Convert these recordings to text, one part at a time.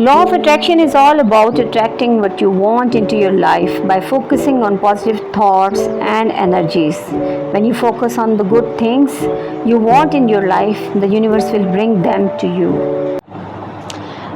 Law of attraction is all about attracting what you want into your life by focusing on positive thoughts and energies. When you focus on the good things you want in your life, the universe will bring them to you.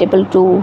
222।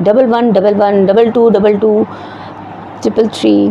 11 11 22 22 333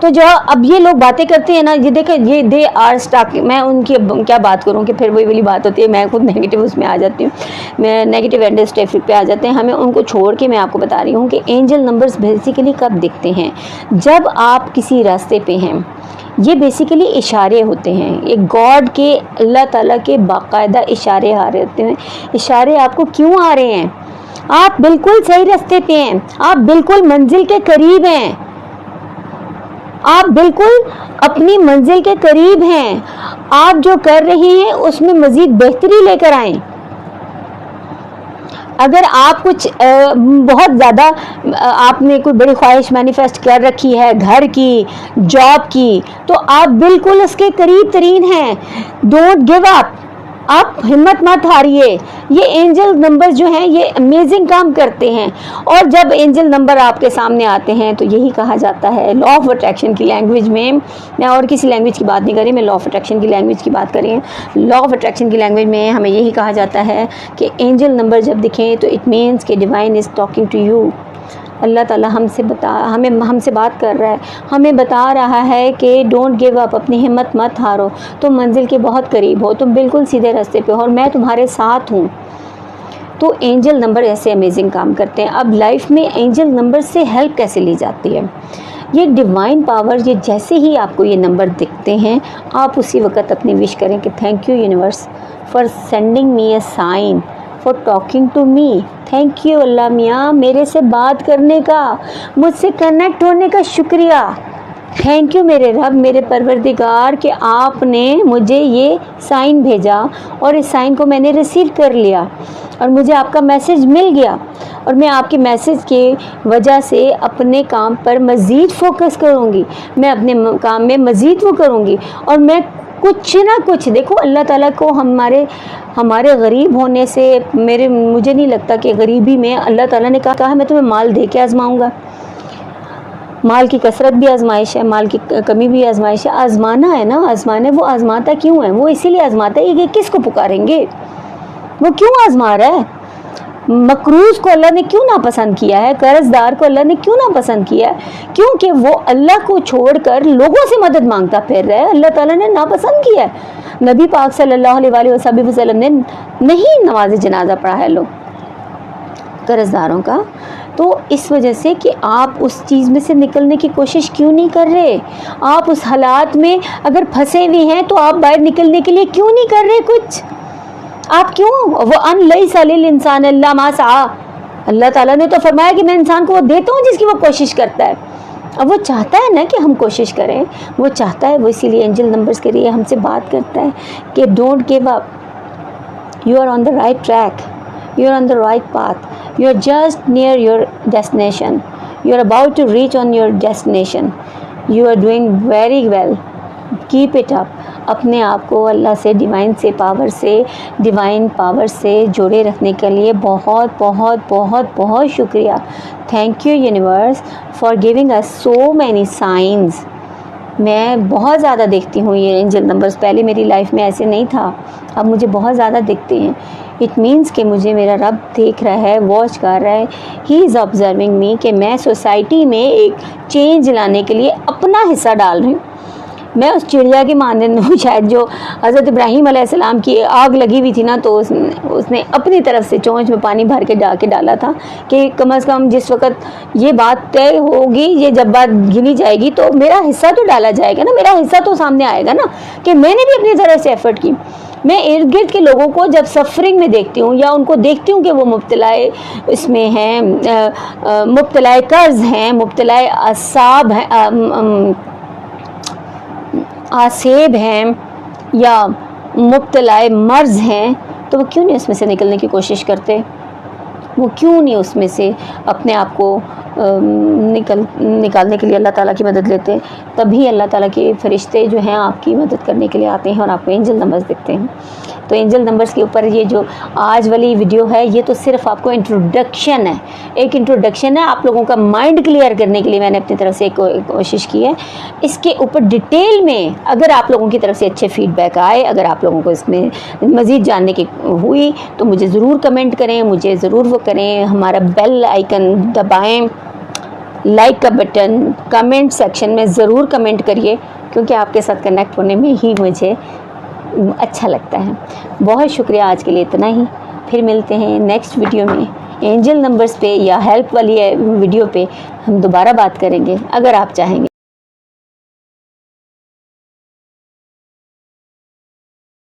تو جو اب یہ لوگ باتیں کرتے ہیں نا، یہ دیکھیں یہ دے آر اسٹک، میں ان کی کیا بات کروں کہ پھر وہی والی بات ہوتی ہے، میں خود نیگیٹو اس میں آ جاتی ہوں، میں نیگیٹو اینڈ اسٹیفک پہ آ جاتے ہیں. ہمیں ان کو چھوڑ کے میں آپ کو بتا رہی ہوں کہ اینجل نمبرز بیسیکلی کب دکھتے ہیں؟ جب آپ کسی راستے پہ ہیں. یہ بیسیکلی اشارے ہوتے ہیں، ایک گاڈ کے، اللہ تعالیٰ کے باقاعدہ اشارے آ رہے ہوتے ہیں. اشارے آپ کو کیوں آ رہے ہیں؟ آپ بالکل صحیح راستے پہ ہیں، آپ بالکل منزل کے قریب ہیں، آپ بالکل اپنی منزل کے قریب ہیں. آپ جو کر رہے ہیں اس میں مزید بہتری لے کر آئیں. اگر آپ کچھ بہت زیادہ آپ نے کوئی بڑی خواہش مینیفیسٹ کر رکھی ہے گھر کی، جاب کی، تو آپ بالکل اس کے قریب ترین ہیں. ڈونٹ گیو اپ، آپ ہمت مت ہاریے. یہ اینجل نمبر جو ہیں یہ امیزنگ کام کرتے ہیں. اور جب اینجل نمبر آپ کے سامنے آتے ہیں تو یہی کہا جاتا ہے لا آف اٹریکشن کی لینگویج میں اور کسی لینگویج کی بات نہیں کری، میں لا آف اٹریکشن کی لینگویج کی بات کریں. لا آف اٹریکشن کی لینگویج میں ہمیں یہی کہا جاتا ہے کہ اینجل نمبر جب دکھیں تو اٹ مینس کہ divine is talking to you. اللہ تعالیٰ ہم سے بات کر رہا ہے، ہمیں بتا رہا ہے کہ ڈونٹ گیو اپ، اپنی ہمت مت ہارو، تم منزل کے بہت قریب ہو، تم بالکل سیدھے راستے پہ ہو اور میں تمہارے ساتھ ہوں. تو اینجل نمبر ایسے امیزنگ کام کرتے ہیں. اب لائف میں اینجل نمبر سے ہیلپ کیسے لی جاتی ہے؟ یہ ڈیوائن پاور، یہ جیسے ہی آپ کو یہ نمبر دکھتے ہیں آپ اسی وقت اپنی وش کریں کہ thank you universe for sending me a sign, for talking to me. Thank you اللہ میاں میرے سے بات کرنے کا، مجھ سے کنیکٹ ہونے کا شکریہ. تھینک یو میرے رب، میرے پروردگار کہ آپ نے مجھے یہ سائن بھیجا اور اس سائن کو میں نے ریسیو کر لیا اور مجھے آپ کا میسج مل گیا اور میں آپ کے میسج کی وجہ سے اپنے کام پر مزید فوکس کروں گی، میں اپنے کام میں مزید وہ کروں گی اور میں کچھ نہ کچھ. دیکھو اللہ تعالیٰ کو ہمارے غریب ہونے سے مجھے نہیں لگتا کہ غریبی میں اللہ تعالیٰ نے کہا میں تمہیں مال دے کے آزماؤں گا. مال کی کثرت بھی آزمائش ہے، مال کی کمی بھی آزمائش ہے. آزمانا ہے نا، آزمانا ہے. وہ آزماتا کیوں ہے؟ وہ اسی لیے آزماتا ہے کہ کس کو پکاریں گے. وہ کیوں آزما رہا ہے؟ مقروض کو اللہ نے کیوں ناپسند کیا ہے؟ قرض دار کو اللہ نے کیوں ناپسند کیا ہے؟ کیونکہ وہ اللہ کو چھوڑ کر لوگوں سے مدد مانگتا پھر رہا ہے. اللہ تعالیٰ نے ناپسند کیا ہے. نبی پاک صلی اللہ علیہ وسلم نے نہیں نماز جنازہ پڑھا ہے لوگ قرض داروں کا. تو اس وجہ سے کہ آپ اس چیز میں سے نکلنے کی کوشش کیوں نہیں کر رہے؟ آپ اس حالات میں اگر پھنسے ہوئے ہیں تو آپ باہر نکلنے کے لیے کیوں نہیں کر رہے کچھ؟ آپ کیوں؟ وہ ان لیس للانسان الا ما سعى. اللہ تعالیٰ نے تو فرمایا کہ میں انسان کو وہ دیتا ہوں جس کی وہ کوشش کرتا ہے. اب وہ چاہتا ہے نا کہ ہم کوشش کریں، وہ چاہتا ہے، وہ اسی لیے اینجل نمبرز کے لیے ہم سے بات کرتا ہے کہ don't give up, you are on the right track, you are on the right path, you are just near your destination, you are about to reach on your destination, you are doing very well, keep it up. اپنے آپ کو اللہ سے، divine power سے جوڑے رکھنے کے لیے بہت بہت بہت بہت شکریہ. Thank you universe for giving us so many signs. میں بہت زیادہ دیکھتی ہوں یہ اینجل نمبرز. پہلے میری لائف میں ایسے نہیں تھا، اب مجھے بہت زیادہ دکھتے ہیں. اٹ مینس کہ مجھے میرا رب دیکھ رہا ہے، واچ کر رہا ہے. ہی از آبزرونگ می کہ میں سوسائٹی میں ایک چینج لانے کے لیے اپنا حصہ ڈال رہی ہوں. میں اس چڑیا کے مانند ہوں شاید جو حضرت ابراہیم علیہ السلام کی آگ لگی ہوئی تھی نا، تو اس نے اپنی طرف سے چونچ میں پانی بھر کے ڈالا تھا کہ کم از کم جس وقت یہ بات طے ہوگی، یہ جب بات گنی جائے گی تو میرا حصہ تو ڈالا جائے گا نا، میرا حصہ تو سامنے آئے گا نا کہ میں نے بھی اپنی طرف سے ایفرٹ کی. میں ارد گرد کے لوگوں کو جب سفرنگ میں دیکھتی ہوں یا ان کو دیکھتی ہوں کہ وہ مبتلا اس میں ہیں، مبتلا قرض ہیں، مبتلا آسیب ہیں یا مبتلا مرض ہیں، تو وہ کیوں نہیں اس میں سے نکلنے کی کوشش کرتے؟ وہ کیوں نہیں اس میں سے اپنے آپ کو نکالنے کے لیے اللہ تعالیٰ کی مدد لیتے؟ تبھی اللہ تعالیٰ کے فرشتے جو ہیں آپ کی مدد کرنے کے لیے آتے ہیں اور آپ کو اینجل نمبرز دکھتے ہیں. تو اینجل نمبرز کے اوپر یہ جو آج والی ویڈیو ہے یہ تو صرف آپ کو انٹروڈکشن ہے، ایک انٹروڈکشن ہے. آپ لوگوں کا مائنڈ کلیئر کرنے کے لیے میں نے اپنی طرف سے ایک کوشش کی ہے. اس کے اوپر ڈیٹیل میں اگر آپ لوگوں کی طرف سے اچھے فیڈ بیک آئے، اگر آپ لوگوں کو اس میں مزید جاننے کی ہوئی تو مجھے ضرور کمنٹ کریں، مجھے ضرور وہ کریں. ہمارا بیل آئیکن دبائیں، لائک کا بٹن کمنٹ سیکشن میں ضرور کمنٹ کریے، کیونکہ آپ کے ساتھ کنیکٹ ہونے میں ہی مجھے اچھا لگتا ہے۔ بہت شکریہ، آج کے لیے اتنا ہی، پھر ملتے ہیں نیکسٹ ویڈیو میں اینجل نمبرز پہ یا ہیلپ والی ویڈیو پہ ہم دوبارہ بات کریں گے اگر آپ چاہیں گے۔